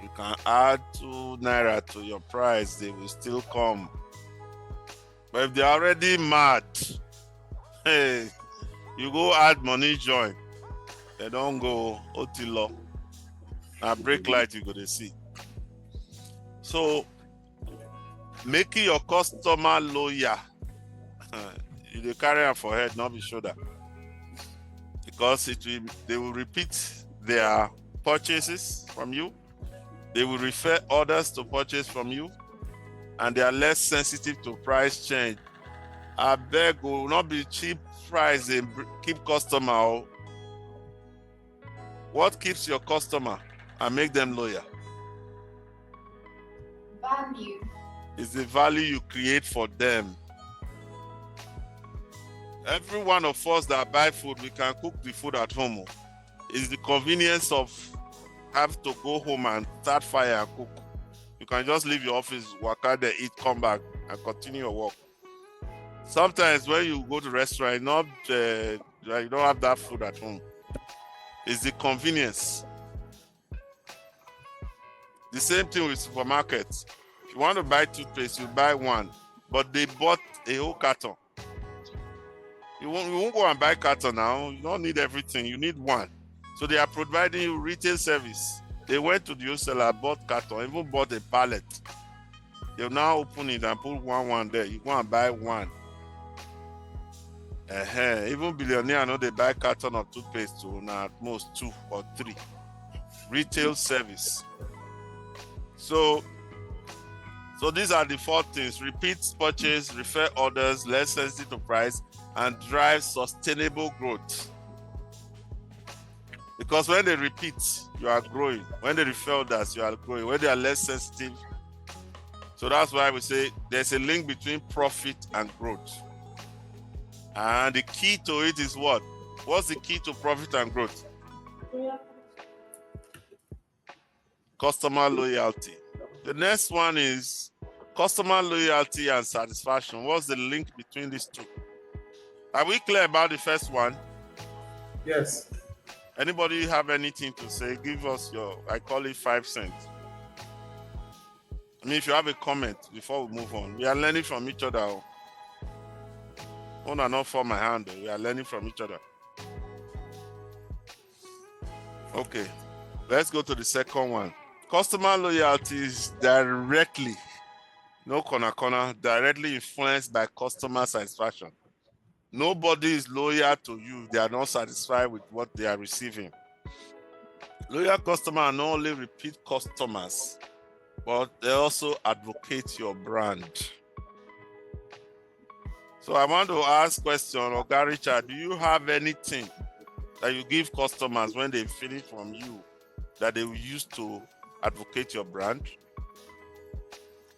you can add 2 naira to your price, they will still come. But if they're already mad, hey, you go add money join, they don't go otilo. Now brake light you go to see. So making your customer loyal, you dey carry am for head, not be shoulder. Because they will repeat their purchases from you. They will refer others to purchase from you, and they are less sensitive to price change. I beg, will not be cheap price and keep customer. What keeps your customer and make them loyal? Value. It's the value you create for them. Every one of us that buy food, we can cook the food at home. It's the convenience of have to go home and start fire and cook. You can just leave your office, work out there, eat, come back, and continue your work. Sometimes when you go to restaurant, you don't have that food at home. It's the convenience. The same thing with supermarkets. If you want to buy toothpaste, you buy one, but they bought a whole carton. You won't go and buy carton now. You don't need everything. You need one. So they are providing you retail service. They went to the wholesaler, bought carton, even bought a pallet. They'll now open it and put one there. You go and buy one. Even billionaire know they buy carton of toothpaste to now at most 2 or 3. Retail service. So these are the 4 things: repeat purchase, refer others, less sensitive to price, and drive sustainable growth. Because when they repeat, you are growing. When they refer others, you are growing. When they are less sensitive. So that's why we say there's a link between profit and growth. And the key to it is what? What's the key to profit and growth? Customer loyalty. The next one is customer loyalty and satisfaction. What's the link between these two? Are we clear about the first one? Yes. Anybody have anything to say? Give us your, I call it 5 cents. I mean, if you have a comment before we move on, we are learning from each other. Oh, no, not for my hand. We are learning from each other. Okay, let's go to the second one. Customer loyalty is directly, no corner, directly influenced by customer satisfaction. Nobody is loyal to you. They are not satisfied with what they are receiving. Loyal customers are not only repeat customers, but they also advocate your brand. So I want to ask question, Oga Richard, do you have anything that you give customers when they finish from you that they will use to advocate your brand?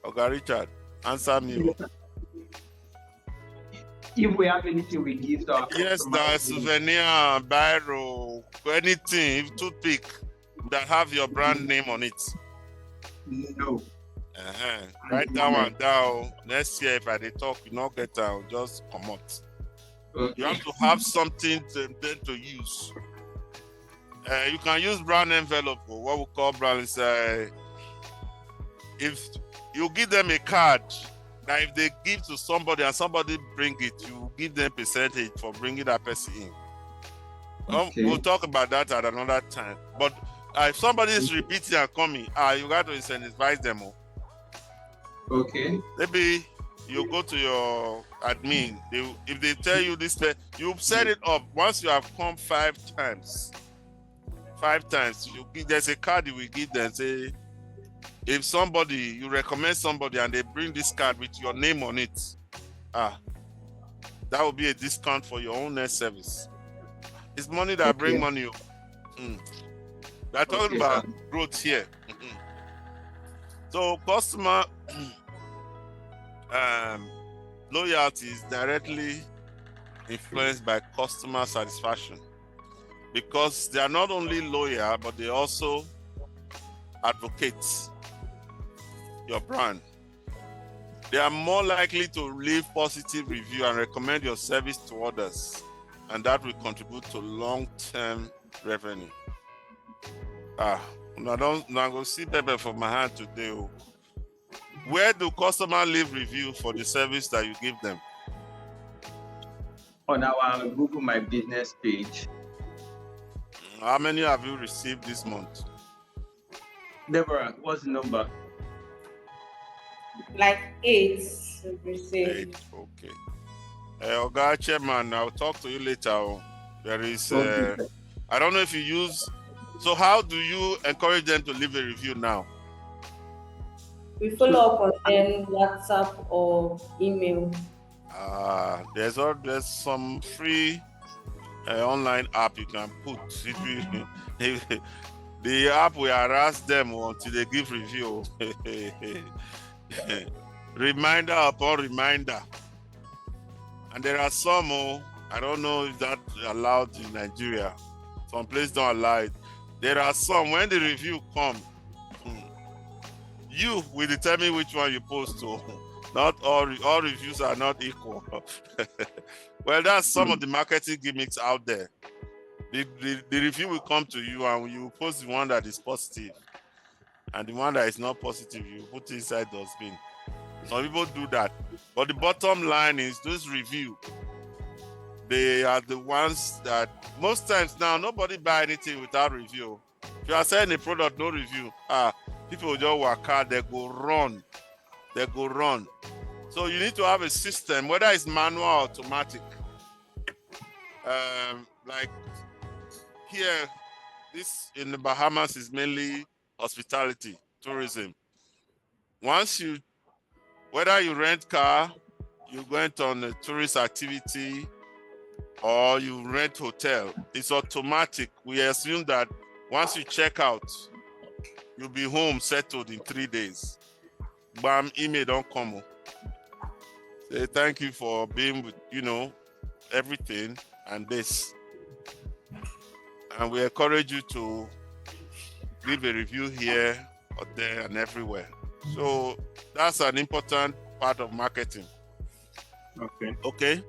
Oga Richard, answer me. If we have anything we give to our yes, the souvenir, biro, anything, toothpick that have your brand name on it. No. Write that one down. Next year, if I talk, you not get out, just come out. Okay. You have to have something to use. You can use brand envelope, or what we call brand is if you give them a card. Now, if they give to somebody and somebody bring it, you give them percentage for bringing that person in. Okay. We'll talk about that at another time. But if somebody is repeating and coming, you got to incentivize them. Okay. Maybe you go to your admin. If they tell you this, you set it up. Once you have come 5 times, there's a card you will give them. Say, If somebody, you recommend somebody and they bring this card with your name on it, that will be a discount for your own net service. It's money that bring money. We're talking about growth here. So customer loyalty is directly influenced by customer satisfaction, because they are not only loyal, but they also advocate your brand. They are more likely to leave positive review and recommend your service to others, and that will contribute to long-term revenue. I go see paper for my hand today. Where do customers leave review for the service that you give them? On our Google My Business page. How many have you received this month? Deborah, what's the number? Like 8 received. 8, okay. Oga Chairman, I'll talk to you later. There is, I don't know if you use, so how do you encourage them to leave a review now? We follow up on them, WhatsApp or email. There's some free online app you can put. The app will harass them until they give review. Reminder upon reminder. And there are some, I don't know if that's allowed in Nigeria. Some places don't allow it. There are some, when the review comes, you will determine which one you post to. Not all reviews are not equal. Well, that's some of the marketing gimmicks out there. The review will come to you and you post the one that is positive. And the one that is not positive, you put inside dustbin. Some people do that. But the bottom line is those reviews, they are the ones that most times now nobody buy anything without review. If you are selling a product, no review, people will just work hard, they go run. So you need to have a system, whether it's manual or automatic. Like here, this in the Bahamas is mainly hospitality, tourism. Once you, whether you rent car, you went on a tourist activity, or you rent hotel, it's automatic. We assume that once you check out, you'll be home settled in 3 days. Bam, email don't come. Say thank you for being with, everything and this. And we encourage you to leave a review here or there and everywhere. So that's an important part of marketing. Okay.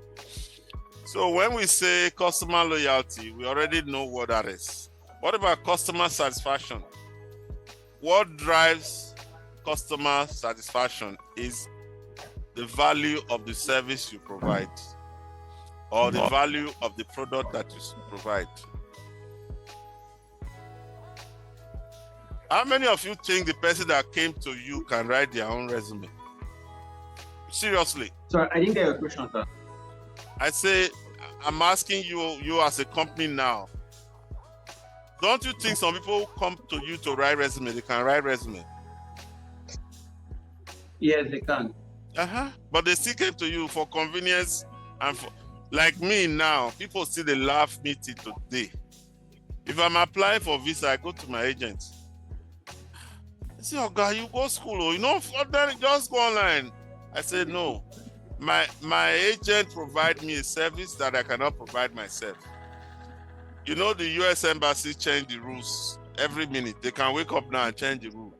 So when we say customer loyalty, we already know what that is. What about customer satisfaction? What drives customer satisfaction is the value of the service you provide or the value of the product that you provide. How many of you think the person that came to you can write their own resume? Seriously. Sorry, I didn't get your question, sir. I say, I'm asking you as a company now. Don't you think some people come to you to write resume, they can write resume? Yes, they can. But they still came to you for convenience and for, like me now, people still they laugh me till today. If I'm applying for visa, I go to my agent. I say, oh God, you go school, just go online. I say, no. My agent provide me a service that I cannot provide myself. The US Embassy change the rules every minute. They can wake up now and change the rule.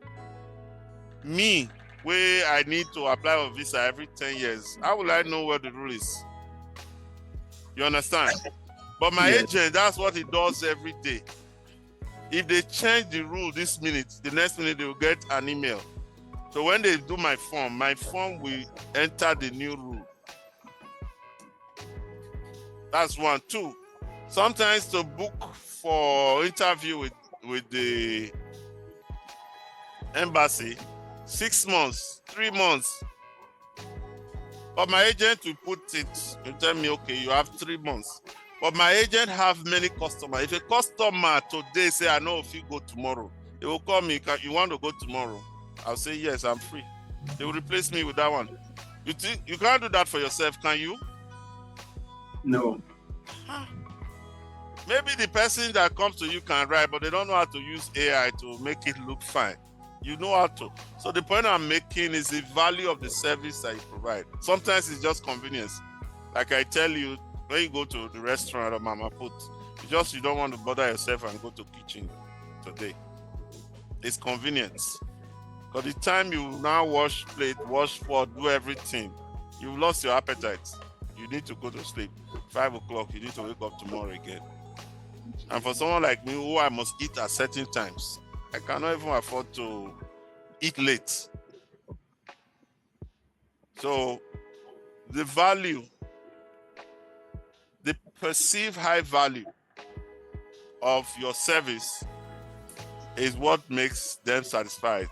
Me, where I need to apply for visa every 10 years, how will I know what the rule is? You understand? But my agent, that's what he does every day. If they change the rule this minute, the next minute they will get an email. So when they do my form will enter the new rule. That's 1. 2, sometimes to book for interview with the embassy, 6 months, 3 months. But my agent will put it and tell me, okay, you have 3 months. But my agent have many customers. If a customer today say, I know if you go tomorrow, they will call me, you want to go tomorrow? I'll say, yes, I'm free. They will replace me with that one. You think you can't do that for yourself, can you? No. Maybe the person that comes to you can write, but they don't know how to use AI to make it look fine. You know how to. So the point I'm making is the value of the service that you provide. Sometimes it's just convenience. Like I tell you, when you go to the restaurant or Mama Put, you don't want to bother yourself and go to kitchen today. It's convenience. Because the time you now wash plate, wash fork, do everything, you've lost your appetite. You need to go to sleep. 5 o'clock, you need to wake up tomorrow again. And for someone like me who I must eat at certain times, I cannot even afford to eat late. So the value, the perceived high value of your service is what makes them satisfied.